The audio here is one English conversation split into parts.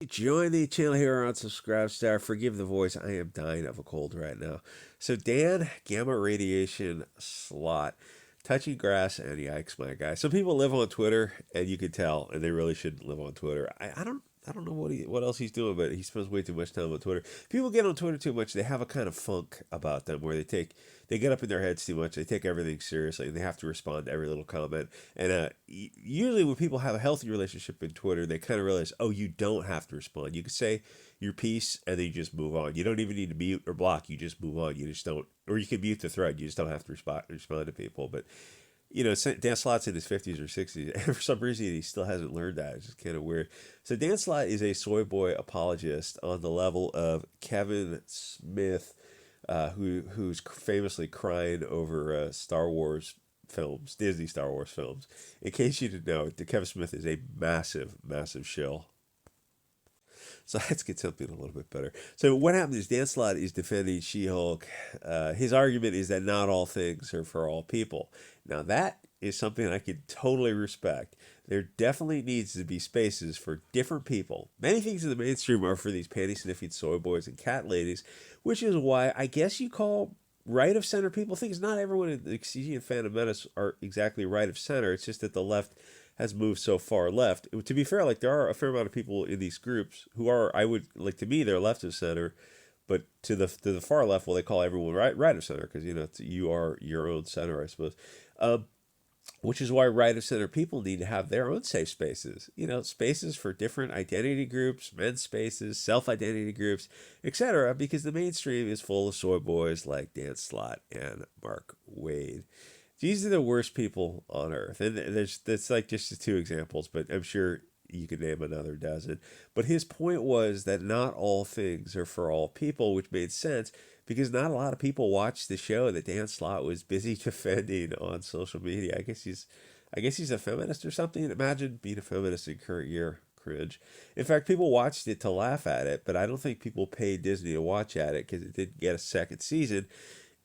Join the channel here on Subscribestar. Forgive the voice. I am dying of a cold right now. So Dan, gamma radiation, Slott, touching grass, and yikes, my guy. Some people live on Twitter, and you can tell, and they really shouldn't live on Twitter. I don't know what else he's doing, but he spends way too much time on Twitter. People get on Twitter too much. They have a kind of funk about them where they get up in their heads too much. They take everything seriously, and they have to respond to every little comment. And usually, when people have a healthy relationship in Twitter, they kind of realize, oh, you don't have to respond. You can say your piece, and then you just move on. You don't even need to mute or block. You just move on. You just don't, or you can mute the thread. You just don't have to respond to people. But Dan Slott's in his 50s or 60s, and for some reason he still hasn't learned that. It's just kind of weird. So Dan Slott is a soy boy apologist on the level of Kevin Smith, who's famously crying over Star Wars films, Disney Star Wars films. In case you didn't know, Kevin Smith is a massive, massive shill. So let's get something a little bit better. So what happened is Dan Slott is defending She-Hulk. His argument is that not all things are for all people. Now that is something I can totally respect. There definitely needs to be spaces for different people. Many things in the mainstream are for these panty sniffing soy boys and cat ladies, which is why I guess you call right of center people things. Not everyone in the Xi and Phantom Menace are exactly right of center. It's just that the left has moved so far left. To be fair, like there are a fair amount of people in these groups who are, I would like to me, they're left of center, but to the far left, well, they call everyone right of center because you are your own center, I suppose. Which is why right of center people need to have their own safe spaces. Spaces for different identity groups, men's spaces, self identity groups, etc. Because the mainstream is full of soy boys like Dan Slott and Mark Wade. These are the worst people on earth, and that's like just the two examples, but I'm sure you could name another dozen. But his point was that not all things are for all people, which made sense because not a lot of people watched the show that Dan Slott was busy defending on social media. I guess he's a feminist or something. Imagine being a feminist in current year. Cringe. In fact, people watched it to laugh at it, but I don't think people paid Disney to watch at it because it didn't get a second season.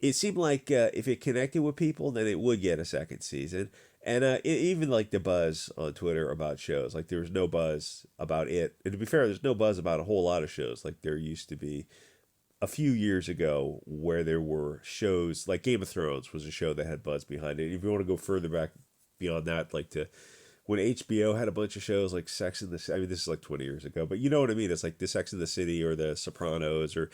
It seemed like if it connected with people, then it would get a second season. And even like the buzz on Twitter about shows, like there was no buzz about it. And to be fair, there's no buzz about a whole lot of shows, like there used to be a few years ago, where there were shows like Game of Thrones was a show that had buzz behind it. If you want to go further back beyond that, like to when HBO had a bunch of shows like Sex in the City. I mean, this is like 20 years ago, but you know what I mean. It's like the Sex in the City or the Sopranos or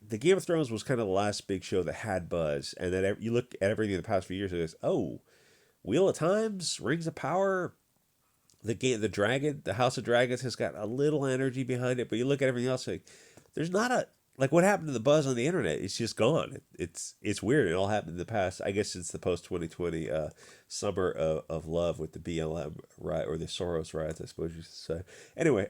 the Game of Thrones was kind of the last big show that had buzz. And then you look at everything in the past few years and it's, oh, Wheel of Times, Rings of Power, the Dragon, the House of Dragons has got a little energy behind it, but you look at everything else, like there's not a like what happened to the buzz on the internet. It's just gone. It's weird. It all happened in the past. I guess it's the post 2020 summer of love with the BLM riot or the Soros riots, I suppose you should say. Anyway,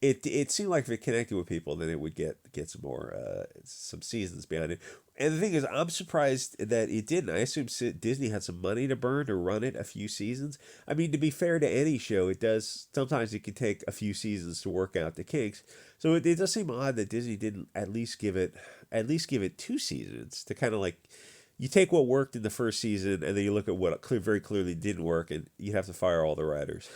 it seemed like if it connected with people, then it would get some more some seasons behind it. And the thing is, I'm surprised that it didn't. I assume Disney had some money to burn to run it a few seasons. I mean, to be fair to any show, it does sometimes it can take a few seasons to work out the kinks. So it does seem odd that Disney didn't at least give it 2 seasons to kind of like you take what worked in the first season and then you look at what very clearly didn't work and you have to fire all the writers.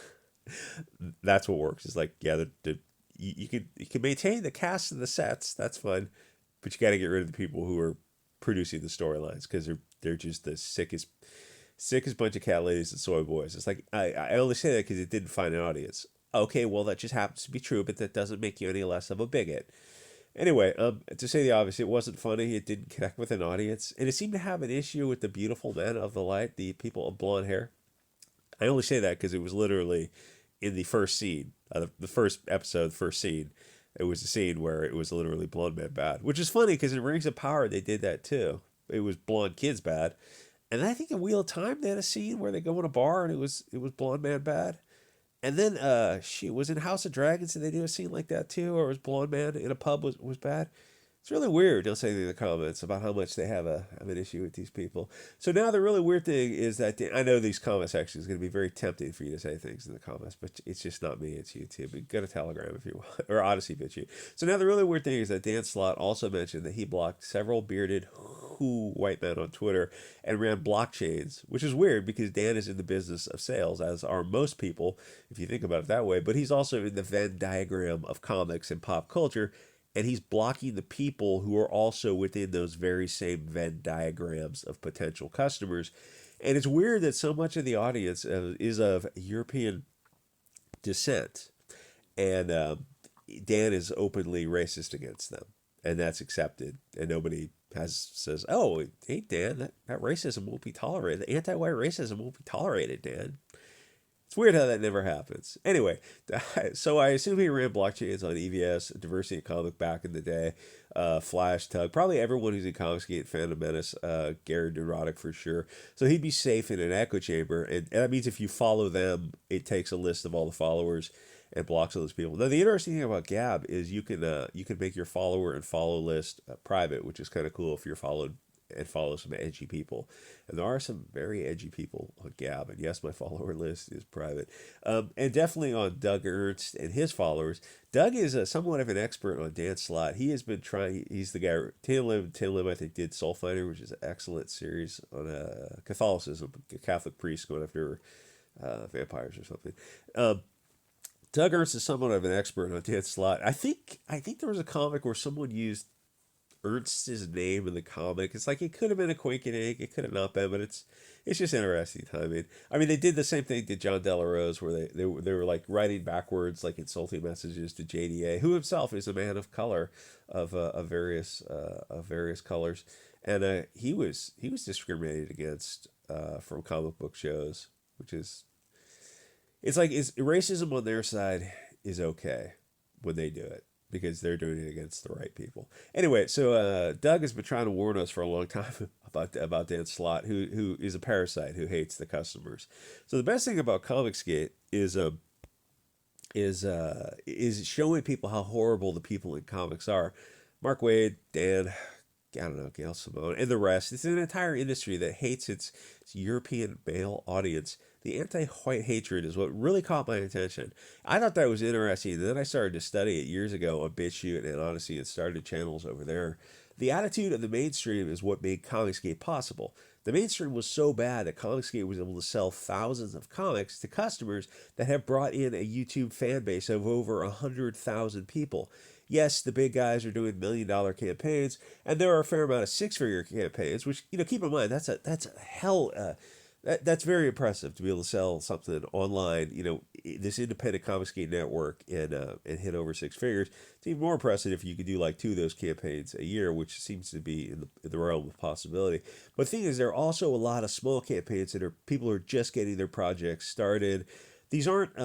That's what works. It's like you can maintain the cast and the sets. That's fun, but you got to get rid of the people who are producing the storylines because they're just the sickest bunch of cat ladies and soy boys. It's like I only say that because it didn't find an audience. Okay, well that just happens to be true, but that doesn't make you any less of a bigot. Anyway, to say the obvious, it wasn't funny. It didn't connect with an audience, and it seemed to have an issue with the beautiful men of the light, the people of blonde hair. I only say that because it was literally in the first scene, the first episode, first scene. It was a scene where it was literally blonde men bad, which is funny because in Rings of Power they did that too. It was blonde kids bad, and I think in Wheel of Time they had a scene where they go in a bar and it was blonde man bad. And then she was in House of Dragons and they do a scene like that too, or it was blonde man in a pub was bad. It's really weird. They'll say in the comments about how much they have an issue with these people. So now the really weird thing is that I know these comment sections is going to be very tempting for you to say things in the comments, but it's just not me. It's YouTube. You go to Telegram if you want, or Odyssey Bit Chute. So now the really weird thing is that Dan Slott also mentioned that he blocked several bearded white men on Twitter and ran blockchains, which is weird because Dan is in the business of sales, as are most people, if you think about it that way. But he's also in the Venn diagram of comics and pop culture, and he's blocking the people who are also within those very same Venn diagrams of potential customers. And it's weird that so much of the audience is of European descent, and Dan is openly racist against them, and that's accepted, and nobody says, "Oh, hey Dan, that racism won't be tolerated. Anti-white racism won't be tolerated, Dan." It's weird how that never happens. Anyway, so I assume he ran blockchains on EVS, Diversity in Comic back in the day, Flash, Tug, probably everyone who's in Comicsgate, Phantom Menace, Gary Neurotic for sure. So he'd be safe in an echo chamber, and that means if you follow them, it takes a list of all the followers and blocks all those people. Now the interesting thing about Gab is you can make your follower and follow list private, which is kind of cool if you're followed and follow some edgy people. And there are some very edgy people on Gab. And yes, my follower list is private. And definitely on Doug Ernst and his followers. Doug is somewhat of an expert on Dan Slott. He has been trying, he's the guy, Tim Lim, I think, did Soul Fighter, which is an excellent series on Catholicism, a Catholic priest going after vampires or something. Doug Ernst is somewhat of an expert on Dan Slott. I think there was a comic where someone used Ernst's name in the comic. It's like it could have been a quink and egg, it could have not been, but it's just interesting timing. I mean, they did the same thing to John Delarose, where they were like writing backwards, like insulting messages to JDA, who himself is a man of color, of various colors, and he was discriminated against from comic book shows, which is racism on their side is okay when they do it, because they're doing it against the right people. Anyway, so Doug has been trying to warn us for a long time about Dan Slott, who is a parasite who hates the customers. So the best thing about Comicsgate is showing people how horrible the people in comics are. Mark Waid, Dan, I don't know, Gail Simone, and the rest. It's an entire industry that hates its European male audience. The anti-white hatred is what really caught my attention. I thought that was interesting, and then I started to study it years ago on Bit Chute and Odyssey and started channels over there. The attitude of the mainstream is what made Comicsgate possible. The mainstream was so bad that Comicsgate was able to sell thousands of comics to customers that have brought in a YouTube fan base of over 100,000 people. Yes, the big guys are doing $1 million campaigns, and there are a fair amount of six-figure campaigns, which, keep in mind, that's a hell... that's very impressive to be able to sell something online, this independent Comicsgate network, and hit over six figures. It's even more impressive if you could do like 2 of those campaigns a year, which seems to be in the realm of possibility. But the thing is, there are also a lot of small campaigns that people are just getting their projects started. These aren't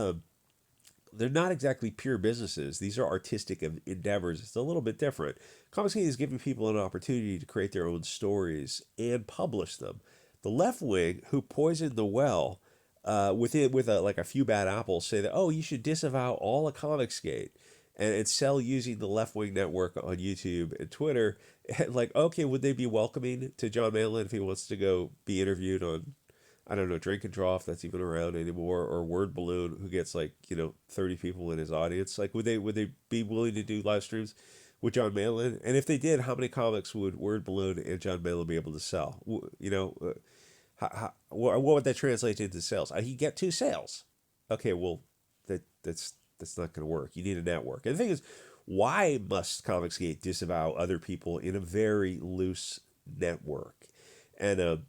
they're not exactly pure businesses. These are artistic endeavors. It's a little bit different. Comicsgate is giving people an opportunity to create their own stories and publish them. The left wing, who poisoned the well with a few bad apples, say that, oh, you should disavow all of Comicsgate and sell using the left wing network on YouTube and Twitter. Like, okay, would they be welcoming to John Malin if he wants to go be interviewed on, I don't know, Drink and Draw, if that's even around anymore, or Word Balloon, who gets 30 people in his audience? Like, would they be willing to do live streams with John Malin? And if they did, how many comics would Word Balloon and John Malin be able to sell? What would that translate into sales? He'd get 2 sales. Okay, well, that's not going to work. You need a network. And the thing is, why must Comicsgate disavow other people in a very loose network? And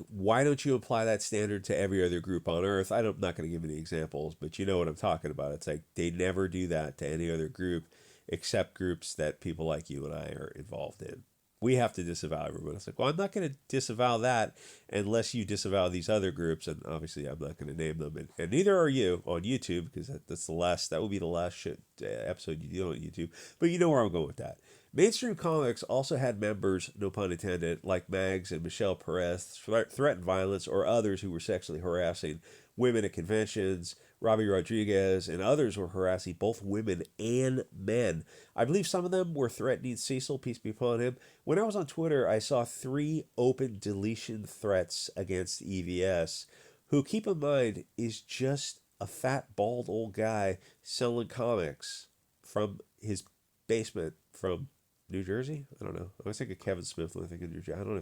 why don't you apply that standard to every other group on Earth? I'm not going to give any examples, but you know what I'm talking about. It's like they never do that to any other group except groups that people like you and I are involved in. We have to disavow everyone. It's like, well, I'm not going to disavow that unless you disavow these other groups, and obviously I'm not going to name them, and neither are you on YouTube, because that will be the last episode you do on YouTube. But you know where I'm going with that. Mainstream comics also had members, no pun intended, like Mags and Michelle Perez, threaten violence, or others who were sexually harassing women at conventions. Robbie Rodriguez and others were harassing both women and men. I believe some of them were threatening Cecil, peace be upon him. When I was on Twitter, I saw 3 open deletion threats against EVS, who, keep in mind, is just a fat, bald old guy selling comics from his basement from New Jersey. I don't know. I was thinking Kevin Smith when I think of New Jersey. I don't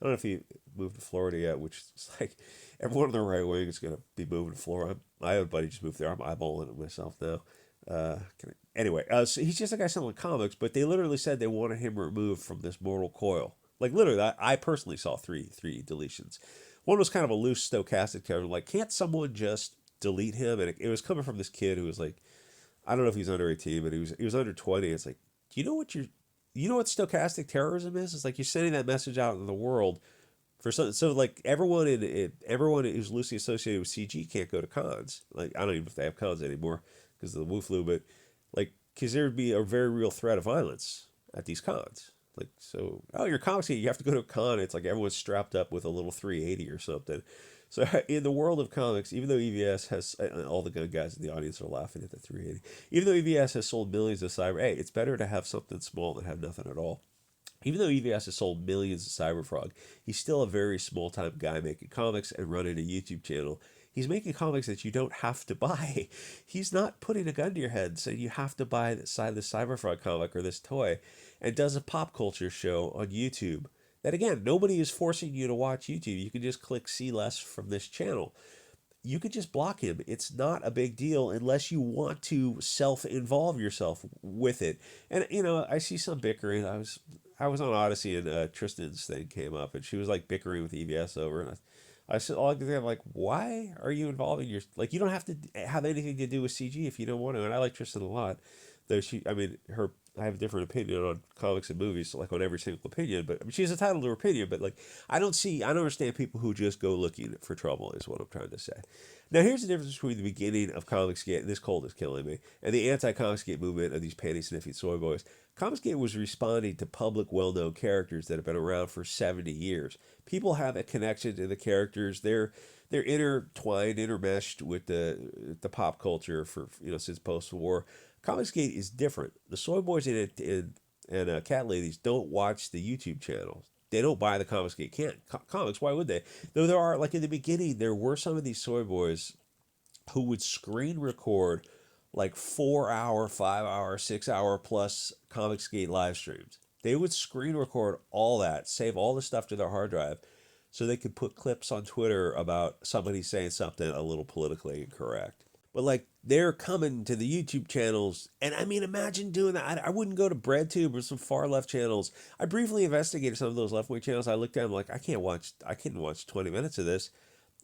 know if he moved to Florida yet, which is like everyone on the right wing is going to be moving to Florida. My own buddy just moved there. I'm eyeballing it myself now. Anyway, so he's just a guy selling comics, but they literally said they wanted him removed from this mortal coil. Like literally, I personally saw three deletions. One was kind of a loose stochastic term, like can't someone just delete him? And it was coming from this kid who was like, I don't know if he's under 18, but he was under 20. It's like, do you know what stochastic terrorism is? It's like you're sending that message out in the world for so like everyone who's loosely associated with CG can't go to cons. Like I don't even know if they have cons anymore because of the Wu-Flu, but like because there would be a very real threat of violence at these cons. Like so, oh, your comics you have to go to a con. It's like everyone's strapped up with a little 380 or something. So in the world of comics, even though EVS has all the gun guys in the audience are laughing at the 380, even though EVS has sold millions of cyber, hey, it's better to have something small than have nothing at all. Even though EVS has sold millions of Cyberfrog, he's still a very small-time guy making comics and running a YouTube channel. He's making comics that you don't have to buy. He's not putting a gun to your head saying you have to buy this Cyberfrog comic or this toy, and does a pop culture show on YouTube. That again, nobody is forcing you to watch YouTube. You can just click see less from this channel. You could just block him. It's not a big deal unless you want to self-involve yourself with it. And you know, I see some bickering. I was on Odyssey and Tristan's thing came up, and she was like bickering with EVS over, and I said all I could think of like, why are you involving your like you don't have to have anything to do with CG if you don't want to. And I like Tristan a lot, though I mean her. I have a different opinion on comics and movies, so like on every single opinion. But I mean, she's entitled to her opinion. But like, I don't understand people who just go looking for trouble. Is what I'm trying to say. Now, here's the difference between the beginning of Comicsgate, and this cold is killing me, and the anti-Comicsgate movement of these panty-sniffing soy boys. Comicsgate was responding to public, well-known characters that have been around for 70 years. People have a connection to the characters. They're intertwined, intermeshed with the pop culture for since post-war. Comicsgate is different. The soy boys and cat ladies don't watch the YouTube channels. They don't buy the Comicsgate comics. Why would they? Though there are, like in the beginning, there were some of these soy boys who would screen record like 4 hour, 5 hour, 6 hour plus Comicsgate live streams. They would screen record all that, save all the stuff to their hard drive, so they could put clips on Twitter about somebody saying something a little politically incorrect. But like they're coming to the YouTube channels, and I mean, imagine doing that. I wouldn't go to BreadTube or some far left channels. I briefly investigated some of those left wing channels. I looked at them like I couldn't watch 20 minutes of this,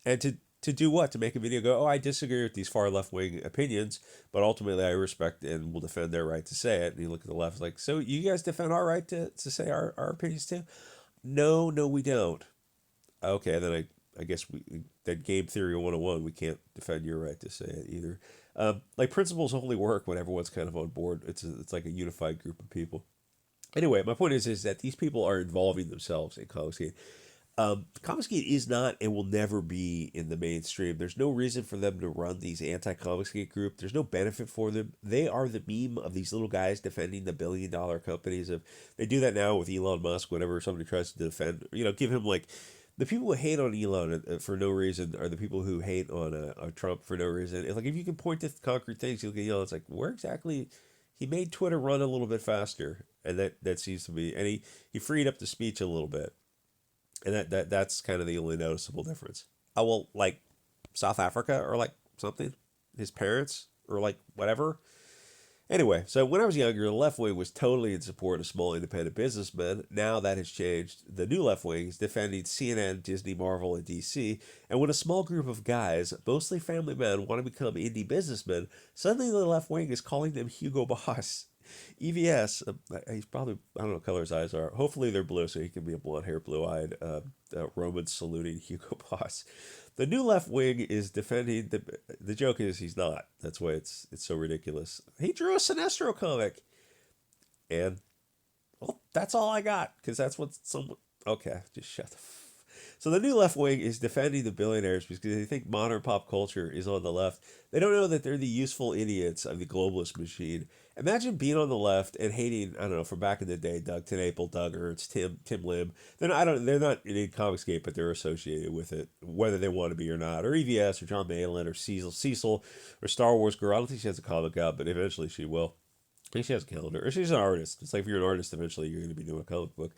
and to do what? To make a video go, oh, I disagree with these far left wing opinions, but ultimately I respect and will defend their right to say it. And you look at the left, like, so you guys defend our right to say our opinions too? No, we don't. Okay, then I guess that game theory 101, we can't defend your right to say it either. Like principles only work when everyone's kind of on board. It's like a unified group of people. Anyway, my point is that these people are involving themselves in Comicsgate. Comicsgate is not and will never be in the mainstream. There's no reason for them to run these anti-Comicsgate group. There's no benefit for them. They are the meme of these little guys defending the billion-dollar companies. They do that now with Elon Musk whenever somebody tries to defend, give him like the people who hate on Elon for no reason are the people who hate on Trump for no reason. It's like if you can point to concrete things, you'll get It's like where exactly he made Twitter run a little bit faster, and that seems to be, and he freed up the speech a little bit, and that's kind of the only noticeable difference. Oh well, like South Africa or like something, his parents or like whatever. Anyway, so when I was younger, the left wing was totally in support of small independent businessmen. Now that has changed. The new left wing is defending CNN, Disney, Marvel, and DC. And when a small group of guys, mostly family men, want to become indie businessmen, suddenly the left wing is calling them Hugo Boss. EVS, he's probably, I don't know what color his eyes are. Hopefully they're blue, so he can be a blonde-haired, blue-eyed Roman saluting Hugo Boss. The new left wing is defending the joke is he's not. That's why it's so ridiculous. He drew a Sinestro comic, and well, that's all I got because that's what some. Okay, just shut the. So the new left wing is defending the billionaires because they think modern pop culture is on the left. They don't know that they're the useful idiots of the globalist machine. Imagine being on the left and hating, I don't know, from back in the day, Doug TenNapel, Doug Ernst, Tim Lim. They're not in Comicsgate, but they're associated with it, whether they want to be or not. Or EVS, or John Malin, or Cecil, or Star Wars Girl. I don't think she has a comic out, but eventually she will. I think she has a calendar. Or she's an artist. It's like if you're an artist, eventually you're going to be doing a comic book.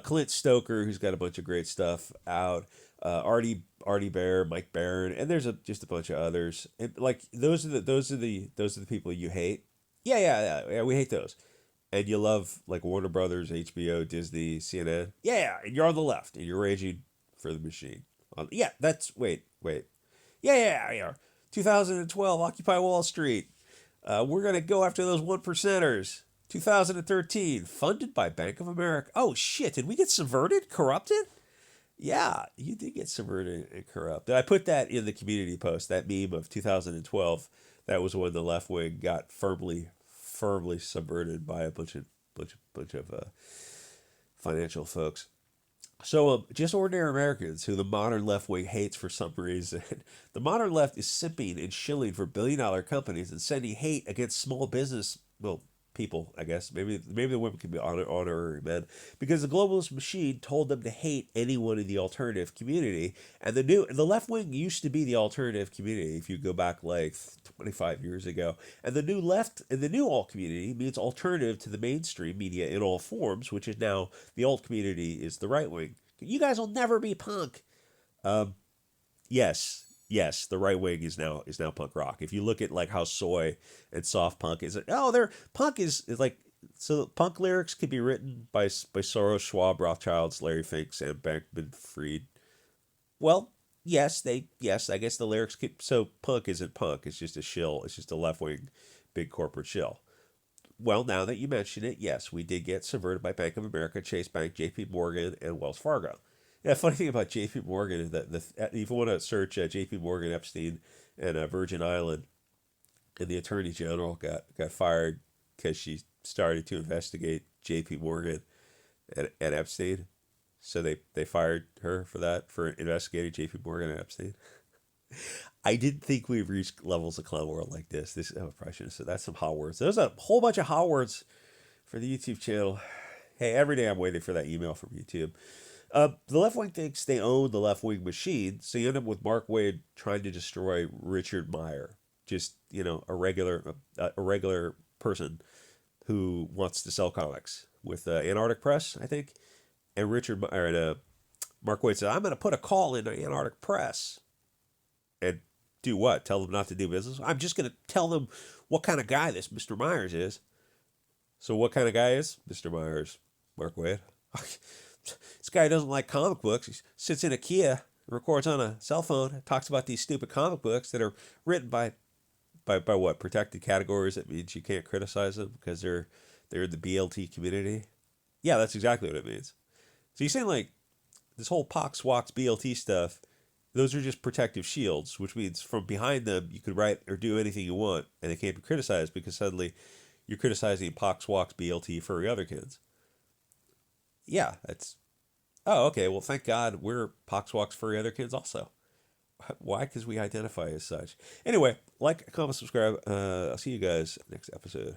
Clint Stoker, who's got a bunch of great stuff out. Artie Bear, Mike Barron, and there's just a bunch of others. And like those are the people you hate. Yeah. We hate those. And you love like Warner Brothers, HBO, Disney, CNN. Yeah, and you're on the left and you're raging for the machine. Yeah, that's wait. Yeah. 2012, Occupy Wall Street. We're going to go after those one percenters. 2013, funded by Bank of America. Oh, shit. Did we get subverted? Corrupted? Yeah, you did get subverted and corrupted. I put that in the community post, that meme of 2012. That was when the left wing got firmly subverted by a bunch of financial folks. So, just ordinary Americans who the modern left wing hates for some reason. The modern left is simping and shilling for billion-dollar companies and sending hate against small business, well, people, I guess. Maybe the women can be honorary men. Because the globalist machine told them to hate anyone in the alternative community. And the left wing used to be the alternative community, if you go back like 25 years ago. And the new left and the new alt community means alternative to the mainstream media in all forms, which is now the alt community is the right wing. You guys will never be punk. Yes, the right wing is now punk rock. If you look at like how soy and soft punk is, they're punk is like, so punk lyrics could be written by Soros, Schwab, Rothschilds, Larry Fink, Sam Bankman-Fried. Well, I guess the lyrics could. So punk isn't punk. It's just a shill. It's just a left wing, big corporate shill. Well, now that you mention it, yes, we did get subverted by Bank of America, Chase Bank, J.P. Morgan, and Wells Fargo. Yeah, funny thing about J.P. Morgan is that if you want to search J.P. Morgan, Epstein, and Virgin Island, and the Attorney General got fired because she started to investigate J.P. Morgan and Epstein. So they fired her for that, for investigating J.P. Morgan and Epstein. I didn't think we'd reached levels of clown world like this. Probably shouldn't have said that's some hot words. There's a whole bunch of hot words for the YouTube channel. Hey, every day I'm waiting for that email from YouTube. The left wing thinks they own the left wing machine, so you end up with Mark Wade trying to destroy Richard Meyer, just a regular person who wants to sell comics with Antarctic Press, I think, and Mark Wade said, "I'm going to put a call into Antarctic Press." And do what? Tell them not to do business? I'm just going to tell them what kind of guy this Mr. Myers is. So what kind of guy is Mr. Myers, Mark Wade? This guy doesn't like comic books. He sits in a Kia, records on a cell phone, talks about these stupid comic books that are written by what? Protected categories. That means you can't criticize them because they're in the BLT community. Yeah, that's exactly what it means. So you're saying like this whole Pox Wox BLT stuff, those are just protective shields, which means from behind them you could write or do anything you want, and it can't be criticized because suddenly you're criticizing Pox Wox BLT furry other kids. Yeah, that's. Oh, okay. Well, thank God we're Pox Wox furry other kids also. Why? Because we identify as such. Anyway, like, comment, subscribe. I'll see you guys next episode.